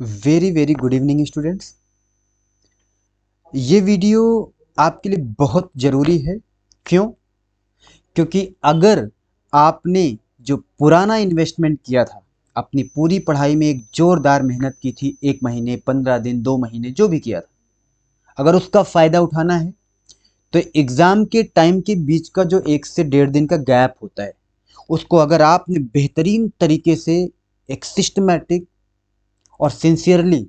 Very very good evening students. ये video आपके लिए बहुत ज़रूरी है। क्यों? क्योंकि अगर आपने जो पुराना इन्वेस्टमेंट किया था, अपनी पूरी पढ़ाई में एक ज़ोरदार मेहनत की थी, 1 महीने 15 दिन 2 महीने जो भी किया था, अगर उसका फ़ायदा उठाना है तो एग्ज़ाम के टाइम के बीच का जो 1 से 1.5 दिन का गैप होता है, उसको अगर आपने बेहतरीन तरीके से एक सिस्टमैटिक और सिंसियरली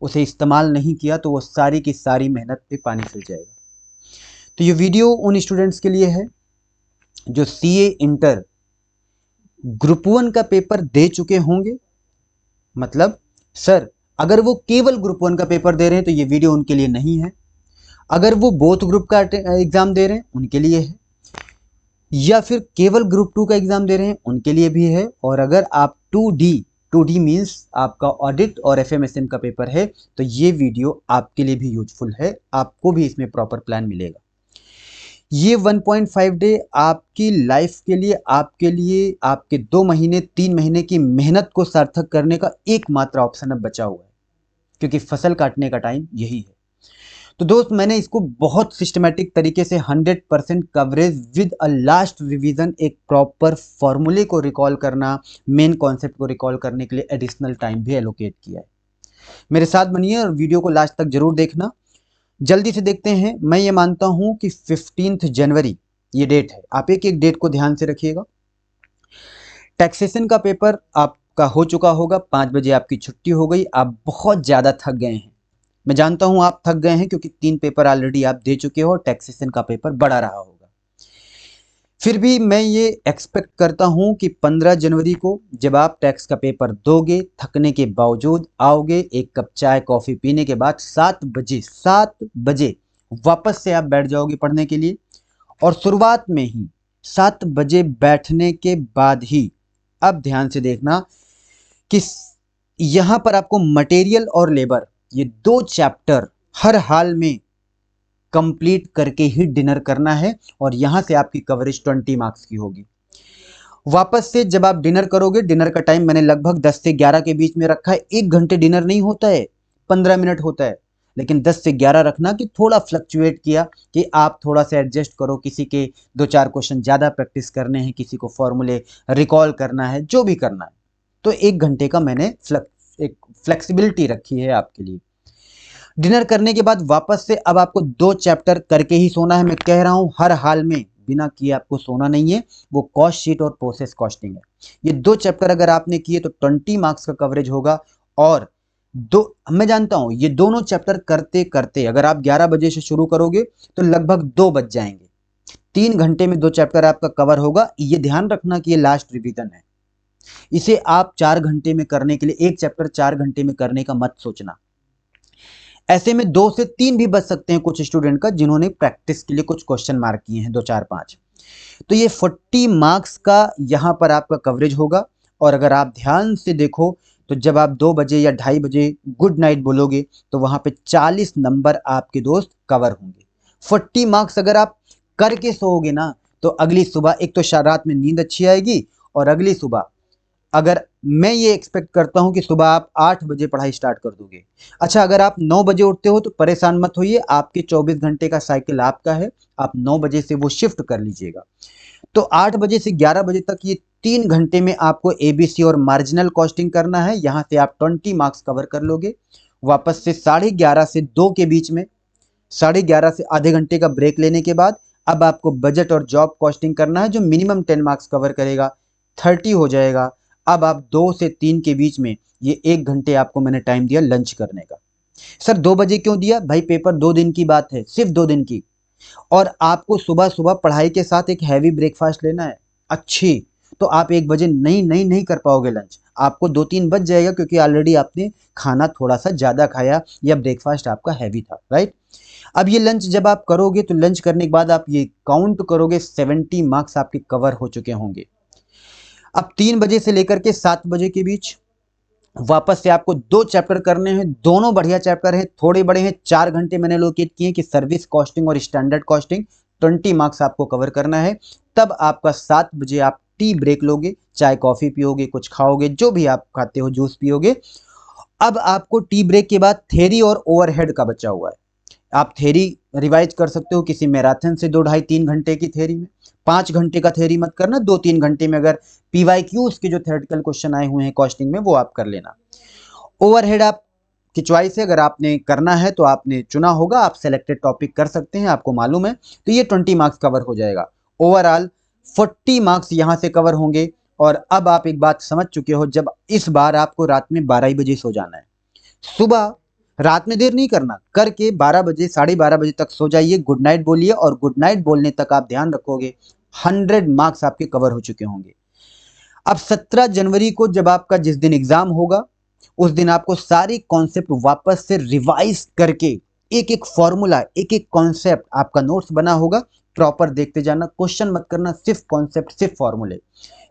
उसे इस्तेमाल नहीं किया तो वो सारी की सारी मेहनत पे पानी फिर जाएगा। तो ये वीडियो उन स्टूडेंट्स के लिए है जो सीए इंटर ग्रुप 1 का पेपर दे चुके होंगे। मतलब सर, अगर वो केवल ग्रुप 1 का पेपर दे रहे हैं तो ये वीडियो उनके लिए नहीं है। अगर वो बोथ ग्रुप का एग्जाम दे रहे हैं उनके लिए है, या फिर केवल ग्रुप 2 का एग्जाम दे रहे हैं उनके लिए भी है। और अगर आप 2D मीन्स आपका ऑडिट और एफएमएसएम का पेपर है तो ये वीडियो आपके लिए भी यूजफुल है, आपको भी इसमें प्रॉपर प्लान मिलेगा। ये 1.5 डे आपकी लाइफ के लिए, आपके लिए आपके 2 महीने 3 महीने की मेहनत को सार्थक करने का एकमात्र ऑप्शन अब बचा हुआ है, क्योंकि फसल काटने का टाइम यही है। तो दोस्त, मैंने इसको बहुत सिस्टमेटिक तरीके से 100% coverage with a last revision, एक प्रॉपर फॉर्मूले को रिकॉल करना, मेन कॉन्सेप्ट को रिकॉल करने के लिए एडिशनल टाइम भी एलोकेट किया है। मेरे साथ बनिए और वीडियो को लास्ट तक जरूर देखना। जल्दी से देखते हैं। मैं ये मानता हूं कि 15 जनवरी ये डेट है, आप एक एक डेट को ध्यान से रखिएगा। टैक्सेशन का पेपर आपका हो चुका होगा, 5 बजे आपकी छुट्टी हो गई, आप बहुत ज़्यादा थक गए हैं। मैं जानता हूं आप थक गए हैं क्योंकि 3 पेपर ऑलरेडी आप दे चुके हो और टैक्सेशन का पेपर बड़ा रहा होगा। फिर भी मैं ये एक्सपेक्ट करता हूं कि 15 जनवरी को जब आप टैक्स का पेपर दोगे, थकने के बावजूद आओगे, एक कप चाय कॉफ़ी पीने के बाद 7 बजे वापस से आप बैठ जाओगे पढ़ने के लिए। और शुरुआत में ही 7 बजे बैठने के बाद ही, अब ध्यान से देखना कि यहाँ पर आपको मटेरियल और लेबर, ये 2 चैप्टर हर हाल में कंप्लीट करके ही डिनर करना है, और यहां से आपकी कवरेज 20 मार्क्स की होगी। वापस से जब आप डिनर करोगे, डिनर का टाइम मैंने लगभग 10 से 11 के बीच में रखा है। 1 घंटे डिनर नहीं होता है, 15 मिनट होता है, लेकिन 10 से 11 रखना कि थोड़ा फ्लक्चुएट किया, कि आप थोड़ा सा एडजस्ट करो। किसी के 2-4 क्वेश्चन ज़्यादा प्रैक्टिस करने हैं, किसी को फॉर्मूले रिकॉल करना है, जो भी करना है, तो 1 घंटे का मैंने एक फ्लेक्सिबिलिटी रखी है आपके लिए। डिनर करने के बाद वापस से अब आपको 2 चैप्टर करके ही सोना है। मैं कह रहा हूं हर हाल में बिना किए आपको सोना नहीं है। वो कॉस्ट शीट और प्रोसेस कॉस्टिंग है। ये 2 चैप्टर अगर आपने किए तो 20 मार्क्स का कवरेज होगा। और मैं जानता हूं ये दोनों चैप्टर करते करते अगर आप 11 बजे से शुरू करोगे तो लगभग 2 बज जाएंगे। 3 घंटे में 2 चैप्टर आपका कवर होगा। ये ध्यान रखना कि ये लास्ट रिवीजन है। इसे आप 4 घंटे में करने के लिए, एक चैप्टर 4 घंटे में करने का मत सोचना। ऐसे में 2 से 3 भी बच सकते हैं कुछ स्टूडेंट का, जिन्होंने प्रैक्टिस के लिए कुछ क्वेश्चन मार्क किए हैं, 2 4 5। तो ये 40 मार्क्स का यहां पर आपका कवरेज होगा। और अगर आप ध्यान से देखो तो जब आप 2 बजे या 2:30 बजे गुड नाइट बोलोगे तो वहां पे 40 नंबर आपके दोस्त कवर होंगे। 40 मार्क्स अगर आप करके सोओगे ना तो अगली सुबह एक तो रात में नींद अच्छी आएगी, और अगली सुबह अगर मैं ये एक्सपेक्ट करता हूं कि सुबह आप 8 बजे पढ़ाई स्टार्ट कर दोगे। अच्छा, अगर आप 9 बजे उठते हो तो परेशान मत होइए, आपके 24 घंटे का साइकिल आपका है, आप 9 बजे से वो शिफ्ट कर लीजिएगा। तो 8 बजे से 11 बजे तक ये 3 घंटे में आपको एबीसी और मार्जिनल कॉस्टिंग करना है। यहां से आप 20 मार्क्स कवर कर लोगे। वापस से 11:30 से 2 के बीच में, 11:30 से आधे घंटे का ब्रेक लेने के बाद अब आपको बजट और जॉब कॉस्टिंग करना है, जो मिनिमम 10 मार्क्स कवर करेगा, 30 हो जाएगा। अब आप 2 से 3 के बीच में ये 1 घंटे आपको मैंने टाइम दिया लंच करने का। सर 2 बजे क्यों दिया? भाई पेपर 2 दिन की बात है, सिर्फ 2 दिन की, और आपको सुबह सुबह पढ़ाई के साथ एक हैवी ब्रेकफास्ट लेना है अच्छी। तो आप 1 बजे नहीं नहीं नहीं कर पाओगे लंच, आपको 2-3 बज जाएगा, क्योंकि ऑलरेडी आपने खाना थोड़ा सा ज़्यादा खाया या ब्रेकफास्ट आपका हैवी था, राइट। अब ये लंच जब आप करोगे तो लंच करने के बाद आप ये काउंट करोगे, 70 मार्क्स आपके कवर हो चुके होंगे। अब 3 बजे से लेकर के 7 बजे के बीच वापस से आपको 2 चैप्टर करने हैं, दोनों बढ़िया चैप्टर हैं, थोड़े बड़े हैं। 4 घंटे मैंने लोकेट किए कि सर्विस कॉस्टिंग और स्टैंडर्ड कॉस्टिंग, 20 मार्क्स आपको कवर करना है। तब आपका 7 बजे आप टी ब्रेक लोगे, चाय कॉफ़ी पियोगे, कुछ खाओगे, जो भी आप खाते हो, जूस पियोगे। अब आपको टी ब्रेक के बाद थ्योरी और ओवरहेड का बचा हुआ है। आप थ्योरी रिवाइज कर सकते हो किसी मैराथन से 2 ढाई 3 घंटे की थ्योरी में। 5 घंटे का थ्योरी मत करना, 2-3 घंटे में अगर पीवाईक्यूज के जो थ्योरेटिकल क्वेश्चन आए हुए हैं कॉस्टिंग में वो आप कर लेना। ओवरहेड आप की चॉइस है, अगर आपने करना है तो आपने चुना होगा, आप सेलेक्टेड टॉपिक कर सकते हैं, आपको मालूम है, तो ये 20 मार्क्स कवर हो जाएगा। ओवरऑल 40 मार्क्स यहां से कवर होंगे। और अब आप एक बात समझ चुके हो, जब इस बार आपको रात में 12 बजे सो जाना है, सुबह रात में देर नहीं करना, करके 12 बजे 12:30 बजे तक सो जाइए, गुड नाइट बोलिए, और गुड नाइट बोलने तक आप ध्यान रखोगे 100 मार्क्स आपके कवर हो चुके होंगे। अब 17 जनवरी को जब आपका जिस दिन एग्जाम होगा, उस दिन आपको सारी कॉन्सेप्ट वापस से रिवाइज करके एक एक फॉर्मूला, एक एक कॉन्सेप्ट आपका नोट्स बना होगा, प्रॉपर देखते जाना, क्वेश्चन मत करना, सिर्फ कॉन्सेप्ट, सिर्फ फॉर्मूले।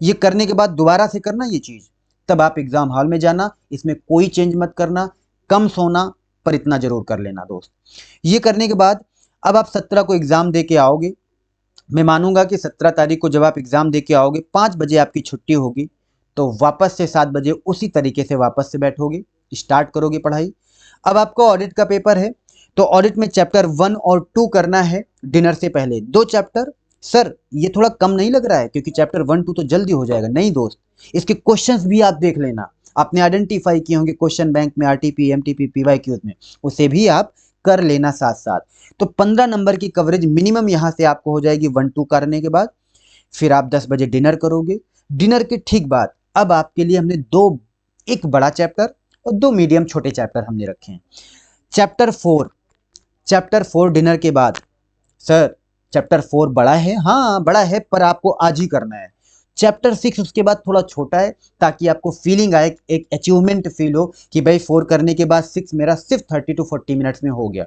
ये करने के बाद दोबारा से करना ये चीज, तब आप एग्जाम हॉल में जाना, इसमें कोई चेंज मत करना, कम सोना, पर इतना जरूर कर लेना दोस्त। ये करने के बाद अब आप 17 को एग्जाम दे के आओगे। मैं मानूंगा कि 17 तारीख को जब आप एग्जाम दे के आओगे, 5 बजे आपकी छुट्टी होगी, तो वापस से 7 बजे उसी तरीके से वापस से बैठोगे, स्टार्ट करोगे पढ़ाई। अब आपको ऑडिट का पेपर है, तो ऑडिट में चैप्टर 1 और 2 करना है डिनर से पहले। 2 चैप्टर, सर ये थोड़ा कम नहीं लग रहा है क्योंकि चैप्टर 1 2 तो जल्दी हो जाएगा? नहीं दोस्त, इसके क्वेश्चंस भी आप देख लेना, आपने आइडेंटिफाई किए होंगे क्वेश्चन बैंक में, आरटीपी, एमटीपी, पीवाईक्यूज में, उसे भी आप कर लेना साथ साथ। तो 15 नंबर की कवरेज मिनिमम यहां से आपको हो जाएगी 1 2 करने के बाद। फिर आप 10 बजे डिनर करोगे। डिनर के ठीक बाद अब आपके लिए हमने एक बड़ा चैप्टर और 2 मीडियम छोटे चैप्टर हमने रखे हैं। चैप्टर 4 डिनर के बाद, सर चैप्टर 4 बड़ा है, हाँ बड़ा है, पर आपको आज ही करना है। चैप्टर 6 उसके बाद थोड़ा छोटा है, ताकि आपको फीलिंग आए, एक अचीवमेंट फील हो कि भाई 4 करने के बाद 6 मेरा सिर्फ 30 to 40 मिनट्स में हो गया।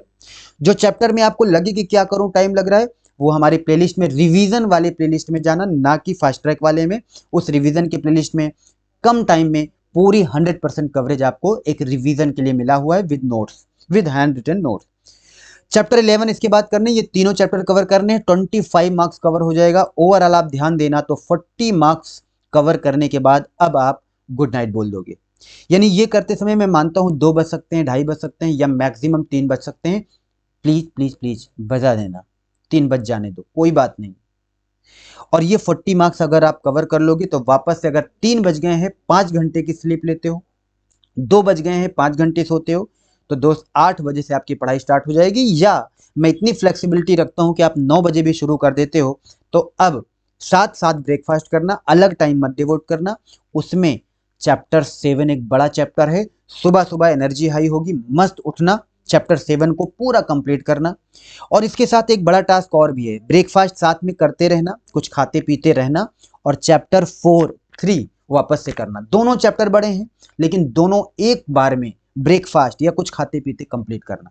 जो चैप्टर में आपको लगे कि क्या करूं, टाइम लग रहा है, वो हमारी प्लेलिस्ट में, रिवीजन वाले प्लेलिस्ट में जाना, ना कि फास्ट ट्रैक वाले में। उस रिवीजन के प्लेलिस्ट में कम टाइम में पूरी 100% कवरेज आपको एक रिवीजन के लिए मिला हुआ है, with notes, with hand written notes. Chapter 11 इसके बाद करने, ये तीनों चैप्टर कवर करने हैं, 25 मार्क्स कवर हो जाएगा। ओवरऑल आप ध्यान देना, तो 40 मार्क्स कवर करने के बाद अब आप गुड नाइट बोल दोगे। यानी ये करते समय मैं मानता हूं 2 बज सकते हैं, 2:30 बज सकते हैं, या मैक्सिमम 3 बज सकते हैं। प्लीज प्लीज प्लीज बजा देना, 3 बज जाने दो, कोई बात नहीं। और ये 40 मार्क्स अगर आप कवर कर लोगे, तो वापस से अगर 3 बज गए हैं 5 घंटे की स्लीप लेते हो, 2 बज गए हैं 5 घंटे सोते हो, तो दोस्त 8 बजे से आपकी पढ़ाई स्टार्ट हो जाएगी। या मैं इतनी फ्लेक्सिबिलिटी रखता हूं कि आप 9 बजे भी शुरू कर देते हो, तो अब साथ साथ ब्रेकफास्ट करना, अलग टाइम मत डिवोट करना। उसमें चैप्टर 7 एक बड़ा चैप्टर है, सुबह सुबह एनर्जी हाई होगी, मस्त उठना, चैप्टर 7 को पूरा कंप्लीट करना। और इसके साथ एक बड़ा टास्क और भी है, ब्रेकफास्ट साथ में करते रहना, कुछ खाते पीते रहना, और चैप्टर 4 3 वापस से करना। दोनों चैप्टर बड़े हैं, लेकिन दोनों एक बार में ब्रेकफास्ट या कुछ खाते पीते कंप्लीट करना।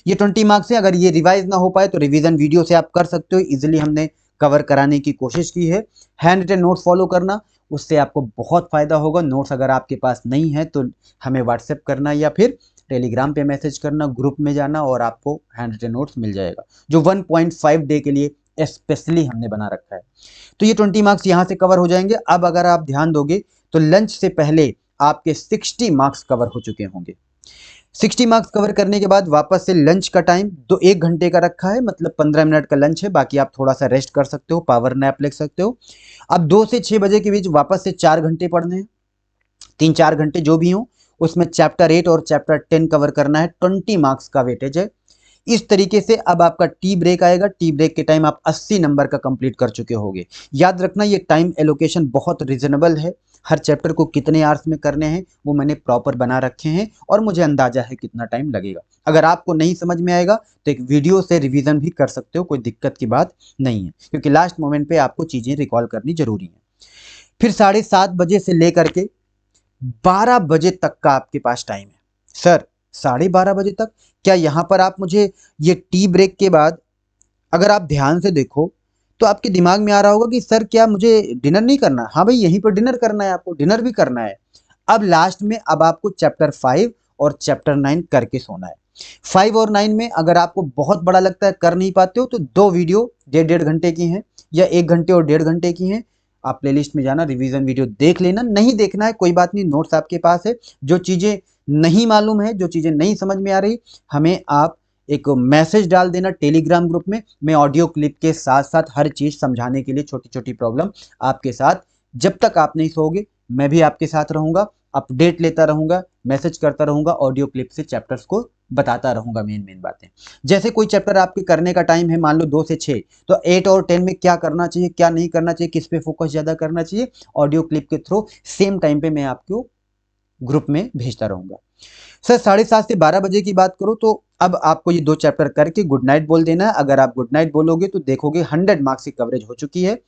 ये 20 मार्क्स है। अगर ये रिवाइज ना हो पाए तो रिवीजन वीडियो से आप कर सकते हो, इजीली हमने कवर कराने की कोशिश की है। हैंड रिटन नोट्स फॉलो करना, उससे आपको बहुत फायदा होगा। नोट्स अगर आपके पास नहीं है तो हमें व्हाट्सएप करना या फिर टेलीग्राम पे मैसेज करना, ग्रुप में जाना, और आपको हैंड रिटन नोट्स मिल जाएगा, जो 1.5 डे के लिए स्पेशली हमने बना रखा है। तो ये 20 मार्क्स यहाँ से कवर हो जाएंगे। अब अगर आप ध्यान दोगे तो लंच से पहले आपके 60 मार्क्स कवर हो चुके होंगे। 60 मार्क्स कवर करने के बाद वापस से लंच का टाइम 1 घंटे का रखा है, मतलब 15 मिनट का लंच है, बाकी आप थोड़ा सा रेस्ट कर सकते हो, पावर नैप ले सकते हो। अब 2 से 6 बजे के बीच वापस से 4 घंटे पढ़ने हैं, 3-4 घंटे जो भी हो, उसमें चैप्टर 8 और चैप्टर 10 कवर करना है, 20 मार्क्स का वेटेज है। इस तरीके से अब आपका टी ब्रेक आएगा, टी ब्रेक के टाइम आप 80 नंबर का कंप्लीट कर चुके होंगे। याद रखना ये टाइम एलोकेशन बहुत रिजनेबल है, हर चैप्टर को कितने आवर्स में करने हैं वो मैंने प्रॉपर बना रखे हैं, और मुझे अंदाजा है कितना टाइम लगेगा। अगर आपको नहीं समझ में आएगा तो एक वीडियो से रिवीजन भी कर सकते हो, कोई दिक्कत की बात नहीं है, क्योंकि लास्ट मोमेंट पे आपको चीजें रिकॉल करनी जरूरी है। फिर 7:30 बजे से लेकर के 12 बजे तक का आपके पास टाइम है। सर 12:30 बजे तक, क्या यहाँ पर आप मुझे, ये टी ब्रेक के बाद अगर आप ध्यान से देखो तो आपके दिमाग में आ रहा होगा कि सर क्या मुझे डिनर नहीं करना? हाँ भाई, यहीं पर डिनर करना है, आपको डिनर भी करना है। अब लास्ट में अब आपको चैप्टर 5 और चैप्टर 9 करके सोना है। 5 और 9 में अगर आपको बहुत बड़ा लगता है, कर नहीं पाते हो, तो 2 वीडियो 1.5 घंटे की हैं, या 1 घंटे और 1.5 घंटे की हैं, आप प्लेलिस्ट में जाना, रिवीजन वीडियो देख लेना। नहीं देखना है कोई बात नहीं, नोट्स आपके पास है। जो चीज़ें नहीं मालूम है, जो चीज़ें नहीं समझ में आ रही, हमें आप एक मैसेज डाल देना टेलीग्राम ग्रुप में। मैं ऑडियो क्लिप के साथ साथ हर चीज़ समझाने के लिए, छोटी छोटी प्रॉब्लम आपके साथ, जब तक आप नहीं सोओगे मैं भी आपके साथ रहूँगा, अपडेट लेता रहूँगा, मैसेज करता रहूँगा, ऑडियो क्लिप से चैप्टर्स को बताता रहूँगा मेन मेन बातें। जैसे कोई चैप्टर आपके करने का टाइम है मान लो 2 से 6, तो 8 और 10 में क्या करना चाहिए, क्या नहीं करना चाहिए, किस पे फोकस ज़्यादा करना चाहिए, ऑडियो क्लिप के थ्रू सेम टाइम पे मैं आपको ग्रुप में भेजता रहूँगा। सर 7:30 से 12 बजे की बात करो तो अब आपको ये 2 चैप्टर करके गुड नाइट बोल देना है। अगर आप गुड नाइट बोलोगे तो देखोगे 100 मार्क्स की कवरेज हो चुकी है।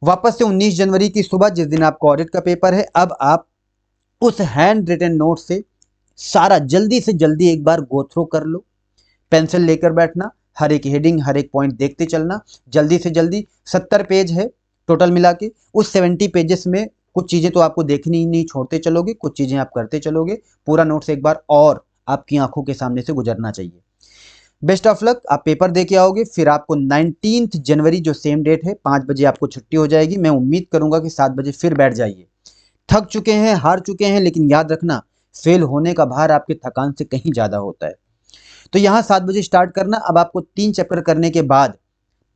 वापस से 19 जनवरी की सुबह, जिस दिन आपको ऑडिट का पेपर है, अब आप उस हैंड रिटन नोट से सारा जल्दी से जल्दी एक बार गो थ्रू कर लो। पेंसिल लेकर बैठना, हर एक हेडिंग, हर एक पॉइंट देखते चलना, जल्दी से जल्दी। 70 पेज है टोटल मिला के, उस 70 पेजेस में कुछ चीज़ें तो आपको देखनी ही नहीं, छोड़ते चलोगे, कुछ चीज़ें आप करते चलोगे। पूरा नोट्स एक बार और आपकी आंखों के सामने से गुजरना चाहिए। बेस्ट ऑफ लक, आप पेपर दे के आओगे, फिर आपको 19 जनवरी जो सेम डेट है 5 बजे आपको छुट्टी हो जाएगी। मैं उम्मीद करूंगा कि 7 बजे फिर बैठ जाइए। थक चुके हैं, हार चुके हैं, लेकिन याद रखना फेल होने का भार आपके थकान से कहीं ज़्यादा होता है। तो यहाँ 7 बजे स्टार्ट करना। अब आपको 3 चैप्टर करने के बाद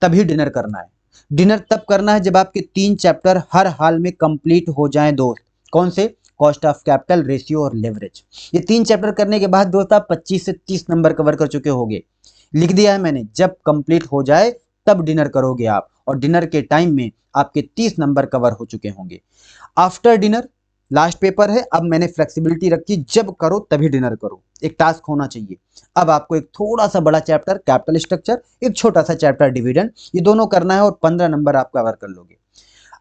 तभी डिनर करना है। डिनर तब करना है जब आपके 3 चैप्टर हर हाल में कंप्लीट हो जाएं दोस्त। कौन से? कॉस्ट ऑफ कैपिटल, रेशियो और लेवरेज। ये 3 चैप्टर करने के बाद दोस्त आप 25 से 30 नंबर कवर कर चुके होंगे। लिख दिया है मैंने, जब कंप्लीट हो जाए तब डिनर करोगे आप, और डिनर के टाइम में आपके 30 नंबर कवर हो चुके होंगे। आफ्टर डिनर लास्ट पेपर है। अब मैंने फ्लेक्सिबिलिटी रखी, जब करो तभी डिनर करो, एक टास्क होना चाहिए। अब आपको एक थोड़ा सा बड़ा चैप्टर कैपिटल स्ट्रक्चर, एक छोटा सा चैप्टर डिविडेंड, ये दोनों करना है और 15 नंबर आप कवर कर लोगे।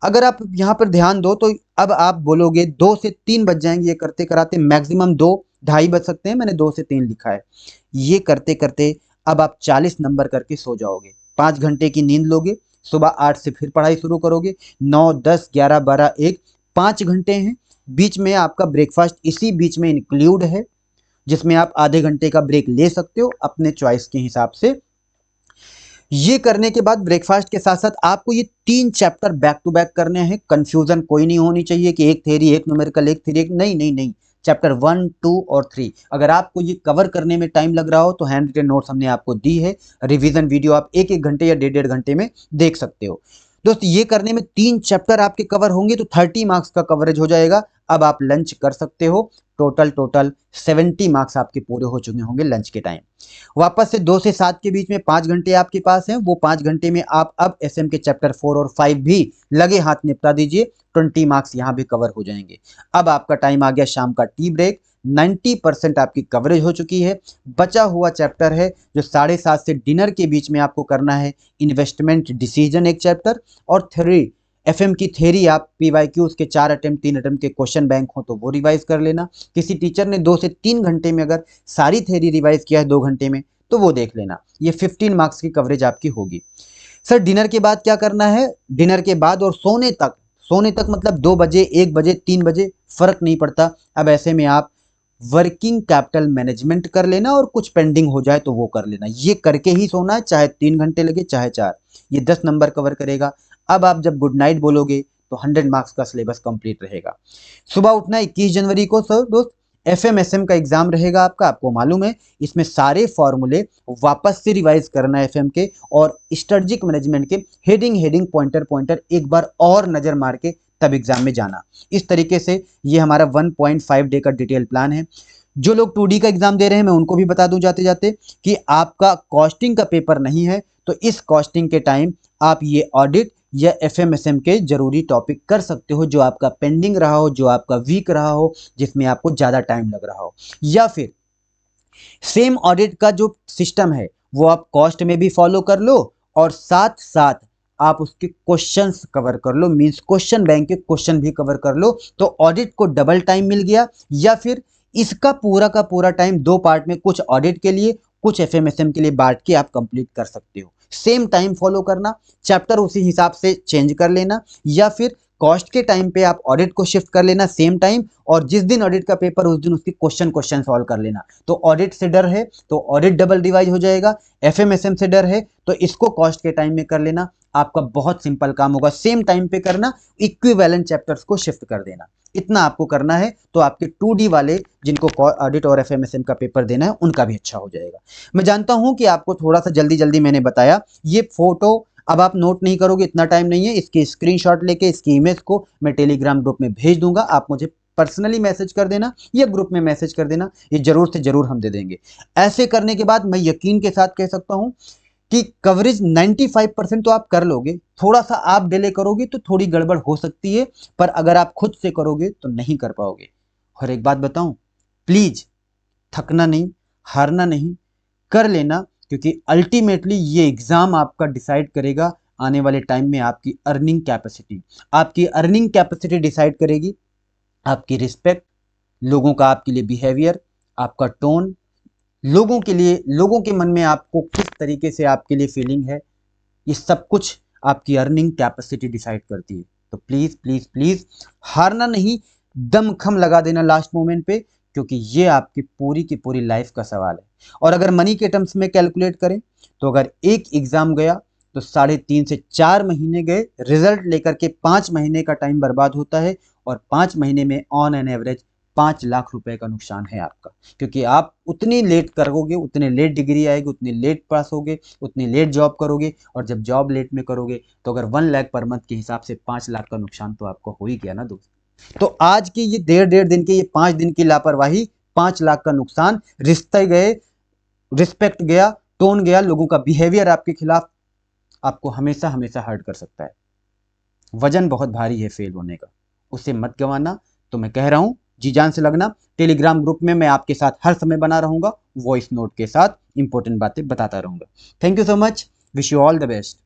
अगर आप यहाँ पर ध्यान दो तो अब आप बोलोगे 2 से 3 बज जाएंगे ये करते कराते, मैक्सिमम 2, ढाई बज सकते हैं, मैंने 2 से 3 लिखा है। ये करते करते अब आप 40 नंबर करके सो जाओगे। 5 घंटे की नींद लोगे, सुबह 8 से फिर पढ़ाई शुरू करोगे, 9, 10, 11, 12, 1, 5 घंटे हैं। बीच में आपका ब्रेकफास्ट इसी बीच में इंक्लूड है, जिसमें आप आधे घंटे का ब्रेक ले सकते हो अपने चॉइस के हिसाब से। ये करने के बाद ब्रेकफास्ट के साथ साथ आपको ये 3 चैप्टर बैक टू बैक करने हैं। कंफ्यूजन कोई नहीं होनी चाहिए कि एक थ्योरी, एक न्यूमेरिकल, एक थ्योरी, एक नहीं नहीं नहीं। चैप्टर 1, 2 और 3 अगर आपको ये कवर करने में टाइम लग रहा हो तो हैंड रिटन नोट्स हमने आपको दी है। रिवीजन वीडियो आप 1-1 घंटे या 1.5 घंटे में देख सकते हो। दोस्त ये करने में 3 चैप्टर आपके कवर होंगे तो 30 मार्क्स का कवरेज हो जाएगा। अब आप लंच कर सकते हो। टोटल 70 मार्क्स आपके पूरे हो चुके होंगे लंच के टाइम। वापस से 2 से 7 के बीच में 5 घंटे आपके पास हैं। वो 5 घंटे में आप अब एसएम के चैप्टर 4 और 5 भी लगे हाथ निपटा दीजिए। 20 मार्क्स यहाँ भी कवर हो जाएंगे। अब आपका टाइम आ गया शाम का टी ब्रेक। 90% आपकी कवरेज हो चुकी है। बचा हुआ चैप्टर है जो 7:30 से डिनर के बीच में आपको करना है, इन्वेस्टमेंट डिसीजन एक चैप्टर, और थ्योरी एफएम की थ्योरी। आप पीवाईक्यूज के 4 अटेम्प्ट 3 अटेम्प्ट के क्वेश्चन बैंक हो तो वो रिवाइज कर लेना। किसी टीचर ने 2 से 3 घंटे में अगर सारी थ्योरी रिवाइज किया है 2 घंटे में तो वो देख लेना। ये 15 मार्क्स की कवरेज आपकी होगी। सर डिनर के बाद क्या करना है? डिनर के बाद और सोने तक मतलब 2 बजे, 1 बजे, 3 बजे फर्क नहीं पड़ता। अब ऐसे में आप वर्किंग कैपिटल मैनेजमेंट कर लेना और कुछ पेंडिंग हो जाए तो वो कर लेना। ये करके ही सोना है, चाहे 3 घंटे लगे चाहे 4। ये 10 नंबर कवर करेगा। अब आप जब गुड नाइट बोलोगे तो 100 मार्क्स का सिलेबस कंप्लीट रहेगा। सुबह उठना 21 जनवरी को सर दोस्त एफएमएसएम का एग्जाम रहेगा आपका, आपको मालूम है। इसमें सारे फॉर्मूले वापस से रिवाइज करना है एफएम के, और स्ट्रेटजिक मैनेजमेंट के हेडिंग पॉइंटर एक बार और नजर मार के तब एग्जाम में जाना। इस तरीके से ये हमारा 1.5 डे का डिटेल प्लान है। जो लोग 2D का एग्जाम दे रहे हैं मैं उनको भी बता दूं जाते जाते कि आपका कॉस्टिंग का पेपर नहीं है, तो इस कॉस्टिंग के टाइम आप ये ऑडिट या एफएमएसएम के जरूरी टॉपिक कर सकते हो जो आपका पेंडिंग रहा हो, जो आपका वीक रहा हो, जिसमें आपको ज्यादा टाइम लग रहा हो। या फिर सेम ऑडिट का जो सिस्टम है वो आप कॉस्ट में भी फॉलो कर लो और साथ साथ आप उसके क्वेश्चंस कवर कर लो, मींस क्वेश्चन बैंक के क्वेश्चन भी कवर कर लो, तो ऑडिट को डबल टाइम मिल गया। या फिर इसका पूरा का पूरा टाइम 2 पार्ट में, कुछ ऑडिट के लिए कुछ एफएमएसएम के लिए बांट के आप कंप्लीट कर सकते हो। सेम टाइम फॉलो करना, चैप्टर उसी हिसाब से चेंज कर लेना, या फिर कॉस्ट के टाइम पे आप ऑडिट को शिफ्ट कर लेना सेम टाइम, और जिस दिन ऑडिट का पेपर उस दिन उसकी क्वेश्चन सॉल्व कर लेना। तो ऑडिट से डर है तो ऑडिट डबल रिवाइज हो जाएगा, एफएमएसएम से डर है तो इसको कॉस्ट के टाइम में कर लेना। आपका बहुत सिंपल काम होगा, सेम टाइम पे करना, इक्विवेलेंट चैप्टर्स को शिफ्ट कर देना, इतना आपको करना है। तो आपके 2D वाले जिनको ऑडिट और एफएमएसएम का पेपर देना है उनका भी अच्छा हो जाएगा। मैं जानता हूं कि आपको थोड़ा सा जल्दी जल्दी मैंने बताया, ये फोटो अब आप नोट नहीं करोगे, इतना टाइम नहीं है। इसकी स्क्रीनशॉट लेके इसकी इमेज को मैं टेलीग्राम ग्रुप में भेज दूंगा, आप मुझे पर्सनली मैसेज कर देना या ग्रुप में मैसेज कर देना, ये जरूर से जरूर हम दे देंगे। ऐसे करने के बाद मैं यकीन के साथ कह सकता हूं कि कवरेज 95% तो आप कर लोगे। थोड़ा सा आप डिले करोगे तो थोड़ी गड़बड़ हो सकती है, पर अगर आप खुद से करोगे तो नहीं कर पाओगे। और एक बात बताऊं, प्लीज थकना नहीं, हारना नहीं, कर लेना, क्योंकि अल्टीमेटली ये एग्जाम आपका डिसाइड करेगा आने वाले टाइम में आपकी अर्निंग कैपेसिटी। आपकी अर्निंग कैपेसिटी डिसाइड करेगी आपकी रिस्पेक्ट, लोगों का आपके लिए बिहेवियर, आपका टोन, लोगों के लिए, लोगों के मन में आपको किस तरीके से आपके लिए फीलिंग है, ये सब कुछ आपकी अर्निंग कैपेसिटी डिसाइड करती है। तो प्लीज प्लीज प्लीज हारना नहीं, दमखम लगा देना लास्ट मोमेंट पे, क्योंकि ये आपकी पूरी की पूरी लाइफ का सवाल है। और अगर मनी के टर्म्स में कैलकुलेट करें तो अगर एक एग्जाम गया तो 3.5 से 4 महीने गए, रिजल्ट लेकर के 5 महीने का टाइम बर्बाद होता है, और 5 महीने में ऑन एन एवरेज 5 लाख रुपए का नुकसान है आपका, क्योंकि आप उतनी लेट करोगे, उतने लेट डिग्री आएगी, उतनी लेट पास होगे, उतनी लेट जॉब करोगे, और जब जॉब लेट में करोगे तो अगर 1 लाख पर मंथ के हिसाब से 5 लाख का नुकसान तो आपको हो ही गया ना दोस्त। तो आज की ये डेढ़ दिन के, ये 5 दिन की लापरवाही, 5 लाख का नुकसान, रिश्ते गए, रिस्पेक्ट गया, टोन गया, लोगों का बिहेवियर आपके खिलाफ, आपको हमेशा हमेशा हर्ट कर सकता है। वजन बहुत भारी है फेल होने का, उसे मत गंवाना। तो मैं कह रहा हूं, जी जान से लगना। टेलीग्राम ग्रुप में मैं आपके साथ हर समय बना रहूंगा, वॉइस नोट के साथ इंपॉर्टेंट बातें बताता रहूंगा। Thank you so much, wish you all the best.